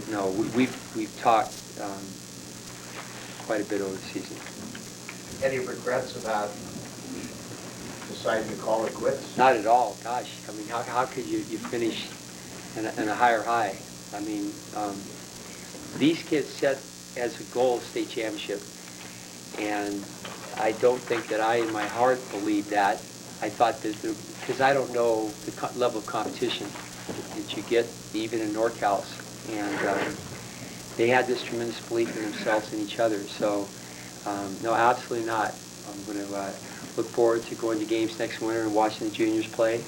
no, we've talked quite a bit over the season. Any regrets about deciding to call it quits? Not at all. Gosh, I mean, how could you finish in a higher high? I mean, these kids set as a goal state championship, and I don't think that I, in my heart, believed that. I thought that, because I don't know the level of competition that you get even in NorCal's, and they had this tremendous belief in themselves and each other. So, no, absolutely not. I'm going to look forward to going to games next winter and watching the juniors play,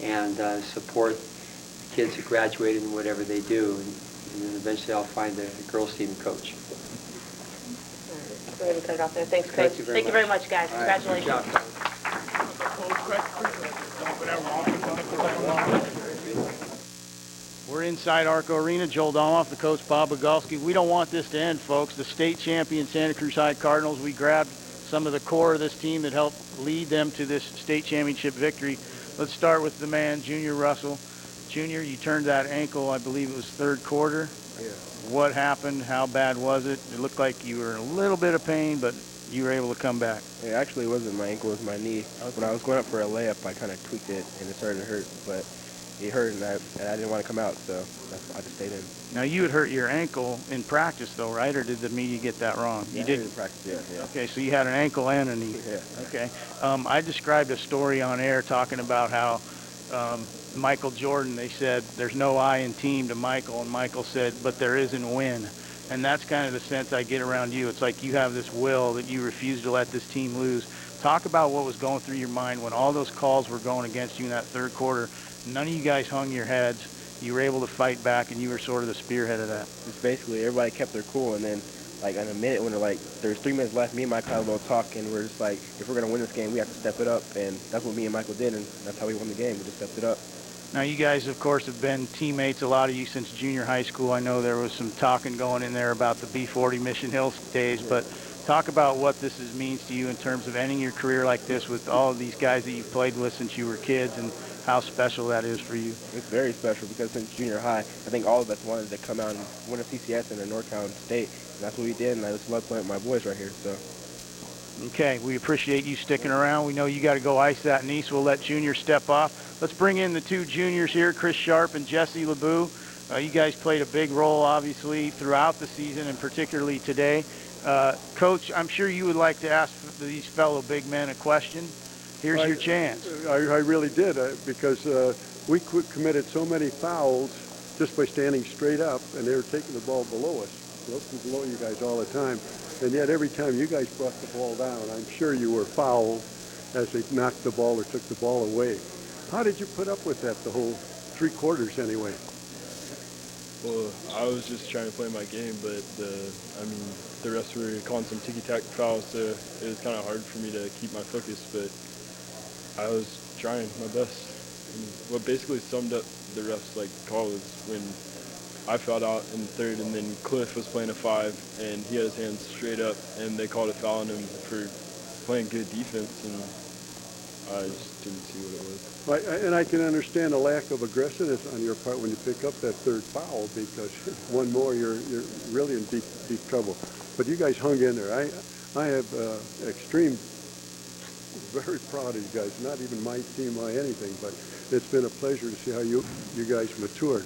and support the kids that graduated in whatever they do, and then eventually I'll find a girls team and coach. Go ahead and cut it off there. Thanks, Coach. Thank you very much, guys. Congratulations. Right, good job. We're inside Arco Arena. Joel Domoff, the coach, Bob Bogalski. We don't want this to end, folks. The state champion Santa Cruz High Cardinals, we grabbed some of the core of this team that helped lead them to this state championship victory. Let's start with the man, Junior Russell. Junior, you turned that ankle, I believe it was third quarter. Yeah. What happened? How bad was it? It looked like you were in a little bit of pain, but you were able to come back. It actually wasn't my ankle, it was my knee. Okay. When I was going up for a layup, I kind of tweaked it, and it started to hurt. But it hurt, and I didn't want to come out, so I just stayed in. Now, you had hurt your ankle in practice, though, right? Or did the media get that wrong? Yeah, You I didn't practice, yeah. Okay, so you had an ankle and a knee. Yeah. Okay. I described a story on air talking about how Michael Jordan, they said, there's no I in team to Michael, and Michael said, but there is in win. And that's kind of the sense I get around you. It's like you have this will that you refuse to let this team lose. Talk about what was going through your mind when all those calls were going against you in that third quarter. None of you guys hung your heads. You were able to fight back, and you were sort of the spearhead of that. It's basically everybody kept their cool, and then like in a minute when they're like, there's 3 minutes left, me and Michael had a little talk, and we're just like, if we're going to win this game, we have to step it up. And that's what me and Michael did, and that's how we won the game. We just stepped it up. Now, you guys, of course, have been teammates, a lot of you, since junior high school. I know there was some talking going in there about the B40 Mission Hill days, but talk about what this means to you in terms of ending your career like this with all of these guys that you've played with since you were kids, and how special that is for you. It's very special because since junior high, I think all of us wanted to come out and win a CCS in a NorCal state, and that's what we did, and I just love playing with my boys right here. So. Okay, we appreciate you sticking around. We know you got to go ice that knee, so we'll let Junior step off. Let's bring in the two juniors here, Chris Sharp and Jesse LeBeau. You guys played a big role, obviously, throughout the season, and particularly today. Coach, I'm sure you would like to ask these fellow big men a question. Here's your chance. I really did, because we committed so many fouls just by standing straight up, and they were taking the ball below us, below you guys all the time. And yet every time you guys brought the ball down, I'm sure you were fouled as they knocked the ball or took the ball away. How did you put up with that the whole 3 quarters anyway? Well, I was just trying to play my game, but the refs were calling some ticky-tack fouls, so it was kind of hard for me to keep my focus, but I was trying my best. And what basically summed up the refs' call was when I fouled out in the third, and then Cliff was playing a 5, and he had his hands straight up, and they called a foul on him for playing good defense, and I just didn't see what it was. And I can understand a lack of aggressiveness on your part when you pick up that third foul, because one more, you're really in deep trouble. But you guys hung in there. I have very proud of you guys. Not even my team or anything, but it's been a pleasure to see how you guys matured.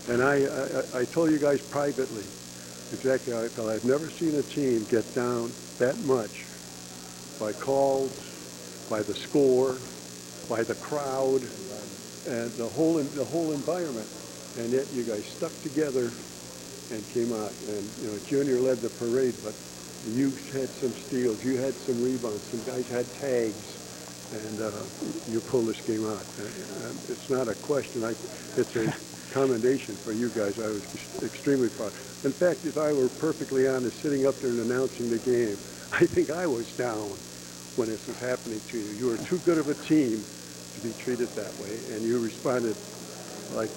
And I told you guys privately, exactly how I felt. I've never seen a team get down that much by calls, by the score, by the crowd, and the whole environment. And yet you guys stuck together and came out. And Junior led the parade, but you had some steals, you had some rebounds, some guys had tags, and you pulled this game out. And it's not a question. It's a commendation for you guys. I was extremely proud. In fact, if I were perfectly honest, sitting up there and announcing the game, I think I was down when this was happening to you. You were too good of a team to be treated that way, and you responded like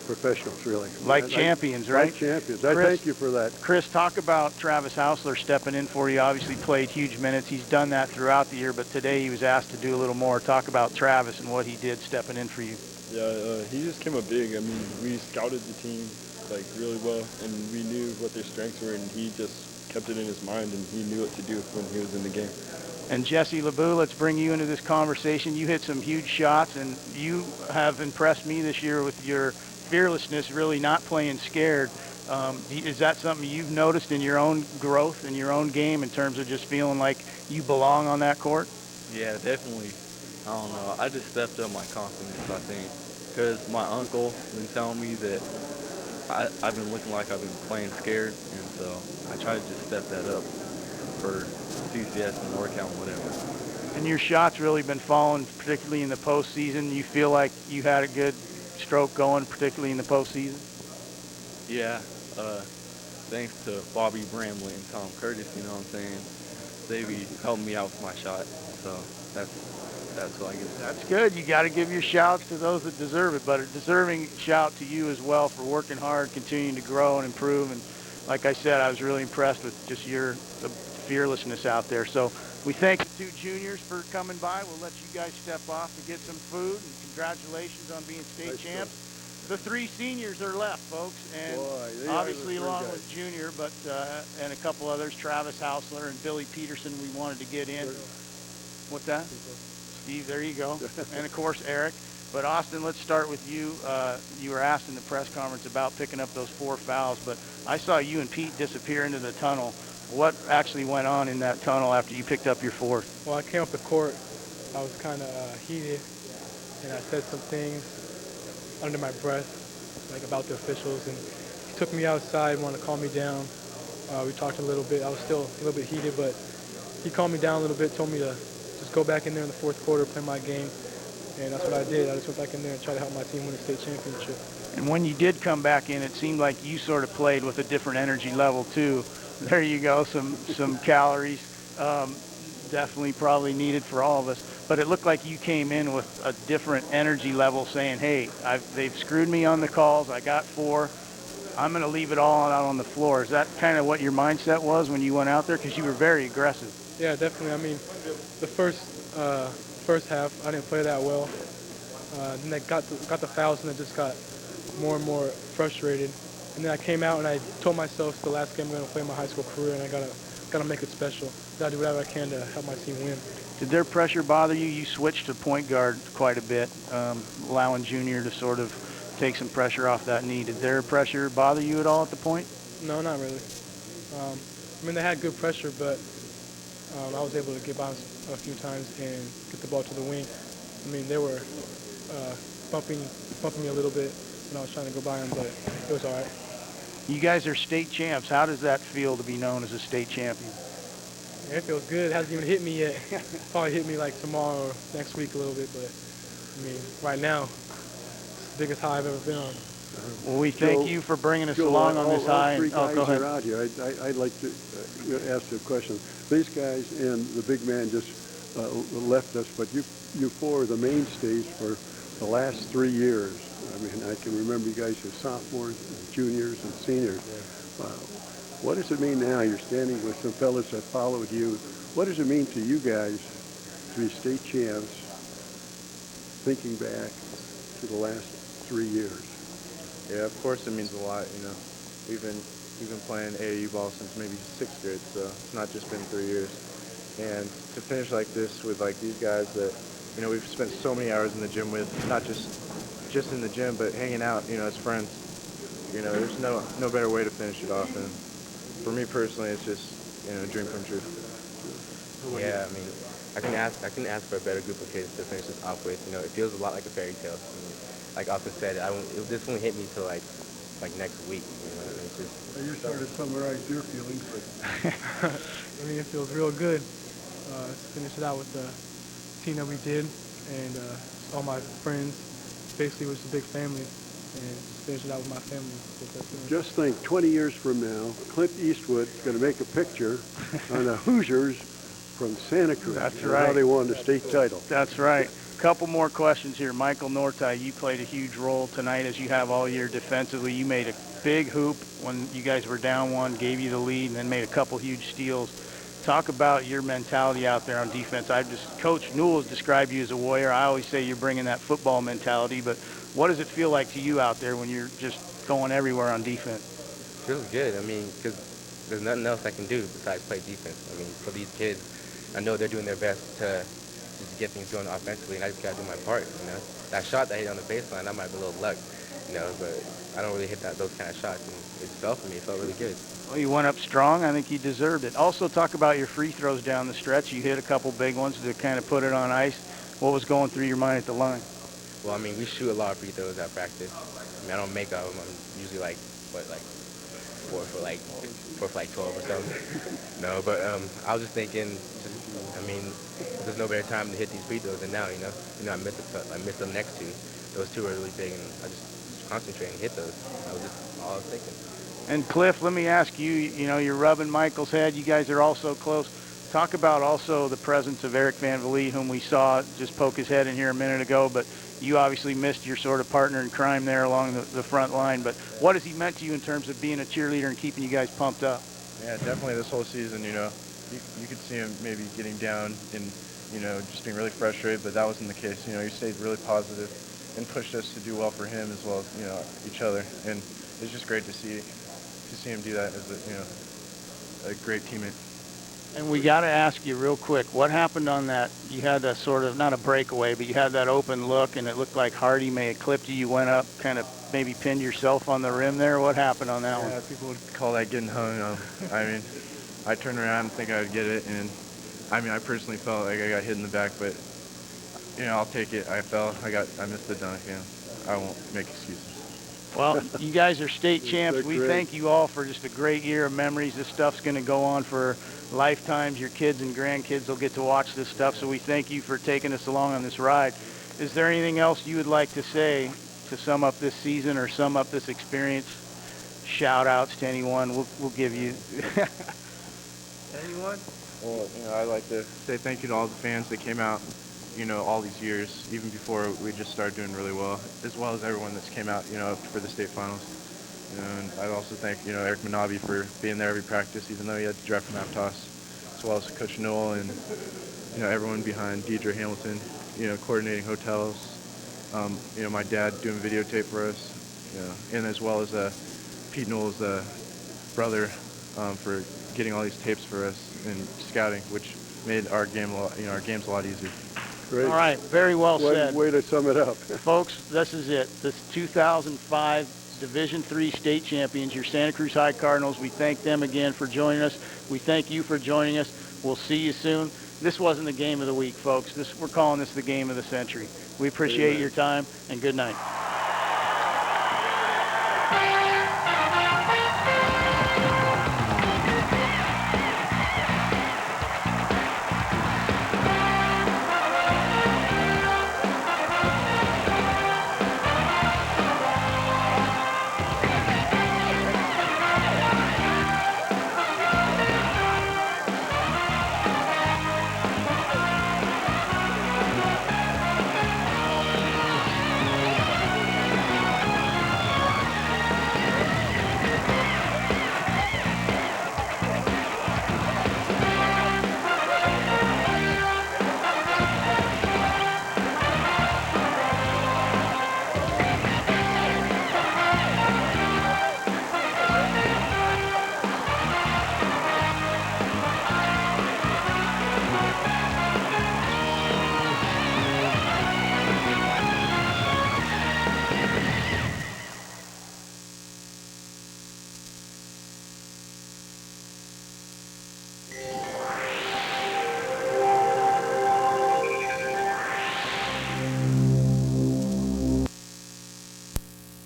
professionals, really. Like champions, right? Like champions. I thank you for that. Chris, talk about Travis Hausler stepping in for you. Obviously played huge minutes. He's done that throughout the year, but today he was asked to do a little more. Talk about Travis and what he did stepping in for you. Yeah, he just came up big. I mean, we scouted the team, like really well, and we knew what their strengths were, and he just kept it in his mind, and he knew what to do when he was in the game. And Jesse LeBou, let's bring you into this conversation. You hit some huge shots, and you have impressed me this year with your fearlessness, really not playing scared. Is that something you've noticed in your own growth, in your own game, in terms of just feeling like you belong on that court? Yeah, definitely. I don't know. I just stepped up my confidence, I think, because my uncle been telling me that I've been looking like I've been playing scared, and so I try to just step that up for CCS and NorCal and whatever. And your shot's really been falling, particularly in the postseason. You feel like you had a good stroke going, particularly in the postseason? Yeah, thanks to Bobby Bramley and Tom Curtis, you know what I'm saying? They be helping me out with my shot, so that's what I get. That's good. You got to give your shouts to those that deserve it, but a deserving shout to you as well for working hard, continuing to grow and improve. And like I said, I was really impressed with just your fearlessness out there. So we thank the two juniors for coming by. We'll let you guys step off to get some food, and congratulations on being state champs. The three seniors are left, folks, and obviously along with Junior, but and a couple others, Travis Hausler and Billy Peterson, we wanted to get in. What's that? Steve, there you go. And of course, Eric. But Austin, let's start with you. You were asked in the press conference about picking up those 4 fouls, but I saw you and Pete disappear into the tunnel. What actually went on in that tunnel after you picked up your 4th? Well, I came up the court. I was kind of heated, and I said some things under my breath, like about the officials, and he took me outside, wanted to calm me down. We talked a little bit. I was still a little bit heated, but he calmed me down a little bit, told me to just go back in there in the 4th quarter, play my game, and that's what I did. I just went back in there and tried to help my team win the state championship. And when you did come back in, it seemed like you sort of played with a different energy level too. There you go, some calories, definitely probably needed for all of us. But it looked like you came in with a different energy level, saying, hey, they've screwed me on the calls. I got 4. I'm going to leave it all out on the floor. Is that kind of what your mindset was when you went out there? Because you were very aggressive. Yeah, definitely. I mean, the first half, I didn't play that well. Then I got the fouls, and I just got more and more frustrated. And then I came out and I told myself, the last game I'm going to play my high school career, and I gotta make it special. Gotta do whatever I can to help my team win. Did their pressure bother you? You switched to point guard quite a bit, allowing Junior to sort of take some pressure off that knee. Did their pressure bother you at all at the point? No, not really. I mean, they had good pressure, but I was able to get by a few times and get the ball to the wing. I mean, they were bumping me a little bit when I was trying to go by them, but it was all right. You guys are state champs. How does that feel to be known as a state champion? Yeah, it feels good. It hasn't even hit me yet. Probably hit me like tomorrow or next week a little bit, but I mean, right now, it's the biggest high I've ever been on. Well, we thank you for bringing us along on this high. All 3 guys go ahead. are out here. I'd like to ask a question. These guys and the big man just left us, but you 4 are the mainstays for the last 3 years. I mean, I can remember you guys as sophomores, and juniors, and seniors. What does it mean now? You're standing with some fellas that followed you. What does it mean to you guys to be state champs, thinking back to the last 3 years? Yeah, of course it means a lot. You know, we've been playing AAU ball since maybe 6th grade, so it's not just been 3 years. And to finish like this with like these guys that, you know, we've spent so many hours in the gym with, not just in the gym, but hanging out, you know, as friends. You know, there's no better way to finish it off. And for me personally, it's just, you know, a dream come true. Yeah, I mean, I couldn't ask for a better group of kids to finish this off with. You know, it feels a lot like a fairy tale. I mean, like Austin said, this won't hit me till like next week. You know, it's just. You started to summarize your feelings, but I mean, it feels real good to finish it out with the team that we did, and all my friends. Basically, it was a big family, and finish it out with my family. Just think, 20 years from now, Clint Eastwood's going to make a picture on the Hoosiers from Santa Cruz. That's right. How they won the state title. That's right. Couple more questions here. Michael Nortai, you played a huge role tonight, as you have all year defensively. You made a big hoop when you guys were down 1, gave you the lead, and then made a couple huge steals. talk about your mentality out there on defense. Coach Newell has described you as a warrior. I always say you're bringing that football mentality, but what does it feel like to you out there when you're just going everywhere on defense? Feels good. I mean, because there's nothing else I can do besides play defense. I mean, for these kids, I know they're doing their best to just get things going offensively, and I just got to do my part, you know. That shot that I hit on the baseline, that might be a little luck, you know, but I don't really hit those kind of shots, and it fell for me. It felt really good. Well, you went up strong. I think you deserved it. Also, talk about your free throws down the stretch. You hit a couple big ones to kind of put it on ice. What was going through your mind at the line? Well, I mean, we shoot a lot of free throws at practice. I mean, I don't make all of them. I'm usually like 4 for like 12 or something. No, but I was just thinking, I mean, there's no better time to hit these free throws than now, you know. I missed the next two. Those two were really big, and I just concentrate and hit those. That was just all I was thinking. And Cliff, let me ask you, you know, you're rubbing Michael's head. You guys are all so close. Talk about also the presence of Eric Van Vliet, whom we saw just poke his head in here a minute ago, but you obviously missed your sort of partner in crime there along the front line. But what has he meant to you in terms of being a cheerleader and keeping you guys pumped up? Yeah, definitely this whole season, you know, you could see him maybe getting down and, you know, just being really frustrated, but that wasn't the case. You know, he stayed really positive and pushed us to do well for him as well as, you know, each other. And it's just great to see him do that as a great teammate. And we got to ask you real quick, what happened on that? You had that sort of, not a breakaway, but you had that open look, and it looked like Hardy may have clipped you. You went up, kind of maybe pinned yourself on the rim there. What happened on that one? Yeah, people would call that getting hung. I mean, I turned around and think I would get it, and I mean, I personally felt like I got hit in the back, but, you know, I'll take it. I fell. I missed the dunk, and I won't make excuses. Well, you guys are state champs. We thank you all for just a great year of memories. This stuff's going to go on for lifetimes. Your kids and grandkids will get to watch this stuff, so we thank you for taking us along on this ride. Is there anything else you would like to say to sum up this season or sum up this experience? Shout-outs to anyone. We'll give you... Anyone? Well, you know, I'd like to say thank you to all the fans that came out, you know, all these years, even before we just started doing really well, as well as everyone that's came out, you know, for the state finals. You know, and I'd also thank, you know, Eric Manabi for being there every practice, even though he had to drive from Aptos, as well as Coach Newell and, you know, everyone behind Deidre Hamilton, you know, coordinating hotels, you know, my dad doing videotape for us, you know, and as well as Pete Newell's brother for getting all these tapes for us and scouting, which made our games a lot easier. Great. All right, very well said. Way to sum it up. Folks, this is it. This 2005 Division III state champions, your Santa Cruz High Cardinals. We thank them again for joining us. We thank you for joining us. We'll see you soon. This wasn't the game of the week, folks. We're calling this the game of the century. We appreciate your time, and good night.